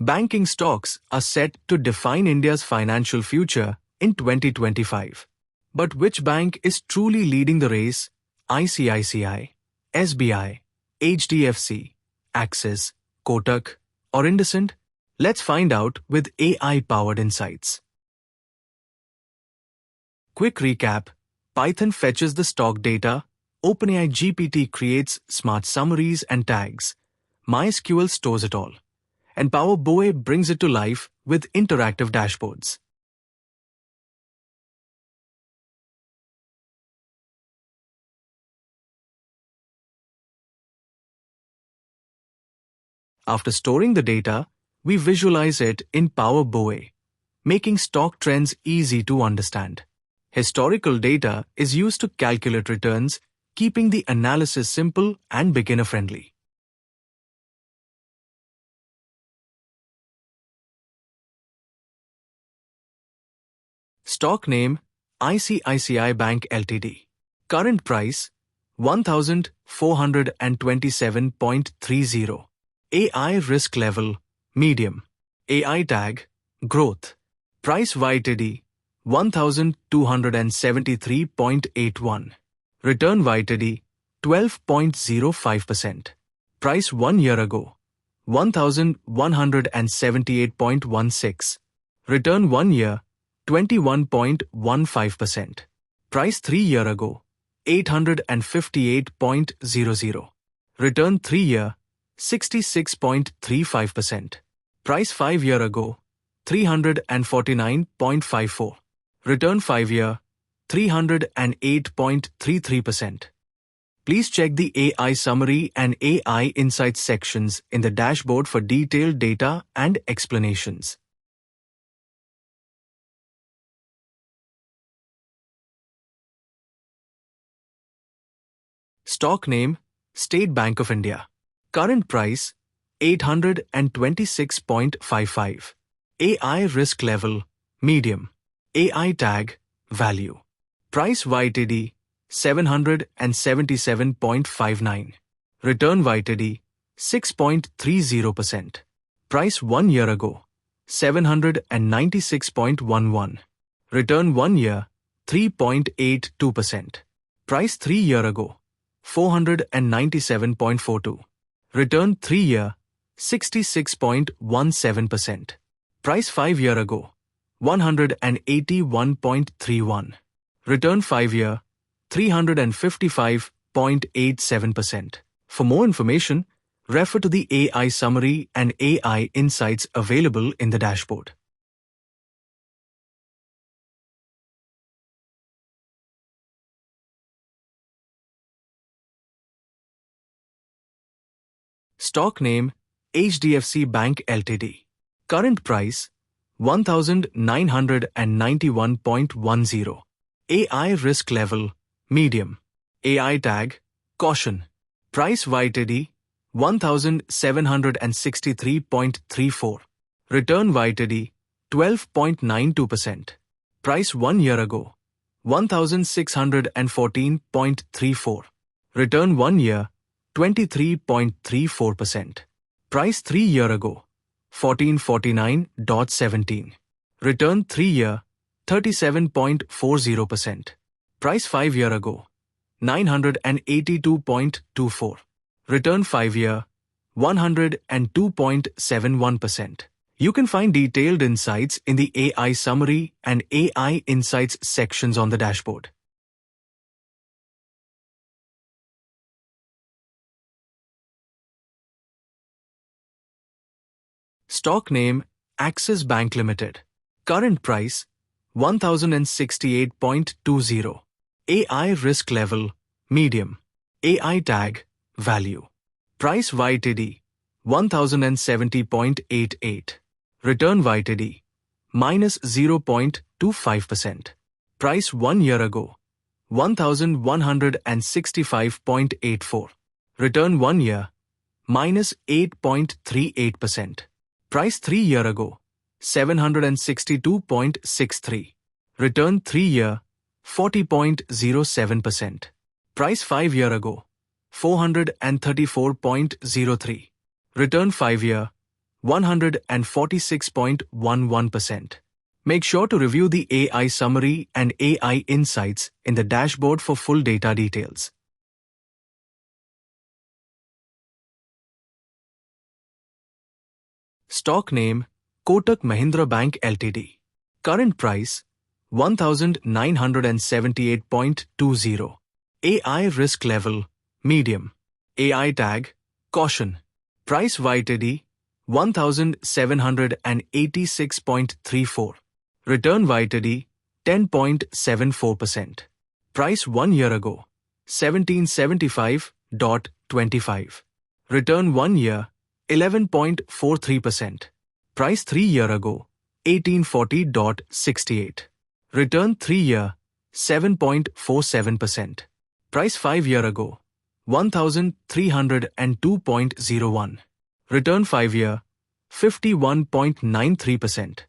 Banking stocks are set to define India's financial future in 2025. But which bank is truly leading the race? ICICI, SBI, HDFC, Axis, Kotak, or IndusInd? Let's find out with AI-powered insights. Quick recap: Python fetches the stock data, OpenAI GPT creates smart summaries and tags, MySQL stores it all, and Power BI brings it to life with interactive dashboards. After storing the data, we visualize it in Power BI, making stock trends easy to understand. Historical data is used to calculate returns, keeping the analysis simple and beginner-friendly. Stock name: ICICIBank Ltd. Current price: 1,427.30. AI risk level: medium. AI tag: growth. Price YTD: 1,273.81. Return YTD: 12.05%. Price 1 year ago: 1,178.16. Return 1 year: 21.15%. Price 3 year ago: 858.00. Return 3 year: 66.35%. Price 5 year ago: 349.54. Return 5 year: 308.33%. Please check the AI summary and AI insights sections in the dashboard for detailed data and explanations. Stock name: State Bank of India. Current price: 826.55. AI risk level: medium. AI tag: value. Price YTD: 777.59. Return YTD: 6.30%. Price 1 year ago: 796.11. Return 1 year: 3.82%. Price 3 year ago: 497.42. Return 3 year: 66.17%. Price 5 year ago: 181.31. Return 5 year: 355.87%. For more information, refer to the AI summary and AI insights available in the dashboard. Stock name: HDFCBank Ltd. Current price: 1,991.10. AI risk level: medium. AI tag: caution. Price YTD: 1,763.34. Return YTD: 12.92%. Price 1 year ago: 1,614.34. Return 1 year: 23.34%. Price 3 year ago: 1449.17. Return 3 year: 37.40%. Price 5 year ago: 982.24. Return 5 year: 102.71%. You can find detailed insights in the AI summary and AI insights sections on the dashboard. Stock name: AxisBank Limited. Current price: 1,068.20. AI risk level: medium. AI tag: value. Price YTD: 1,070.88. Return YTD: -0.25%. Price 1 year ago: 1,165.84. Return 1 year: -8.38%. Price 3 year ago: 762.63. Return 3 year: 40.07%. Price 5 year ago: 434.03. Return 5 year: 146.11%. Make sure to review the AI summary and AI insights in the dashboard for full data details. Stock name Kotak Mahindra Bank Ltd. Current price 1978.20. AI risk level medium. AI tag caution. Price YTD 1786.34. Return YTD 10.74%. Price 1 year ago 1775.25. Return 1 year 11.43%. Price 3 year ago 1840.68. Return 3 year 7.47%. Price 5 year ago 1302.01. Return 5 year 51.93%.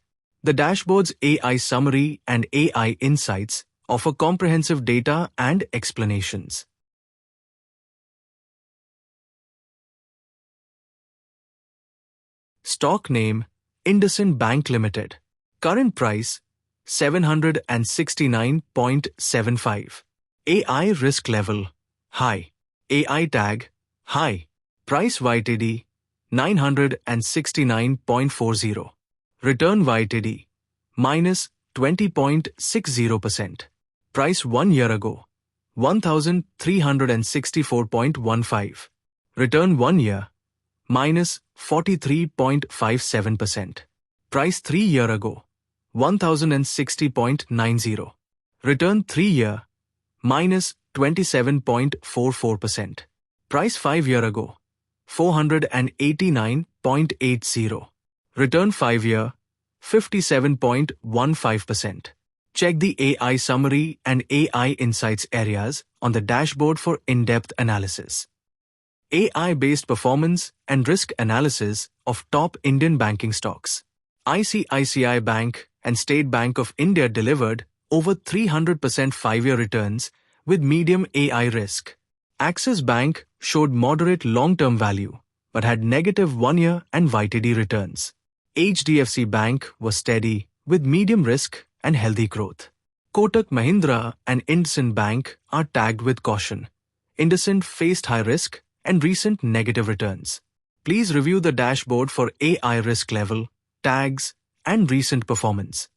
The dashboard's AI summary and AI insights offer comprehensive data and explanations. Stock name IndusIndBank Limited. Current price 769.75. AI risk level high. AI tag high. Price YTD 969.40. Return YTD minus 20.60%. Price 1 year ago 1364.15. Return 1 year minus 43.57%. Price 3 year ago 1060.90. Return 3 year minus 27.44%. Price 5 year ago 489.80. Return 5 year 57.15%. Check the AI summary and AI insights areas on the dashboard for in-depth analysis. AI-based performance and risk analysis of top Indian banking stocks. ICICI Bank and State Bank of India delivered over 300% 5-year returns with medium AI risk. AxisBank showed moderate long-term value but had negative 1-year and YTD returns. HDFC Bank was steady with medium risk and healthy growth. Kotak Mahindra and IndusIndBank are tagged with caution. IndusInd faced high risk and recent negative returns. Please review the dashboard for AI risk level, tags, and recent performance.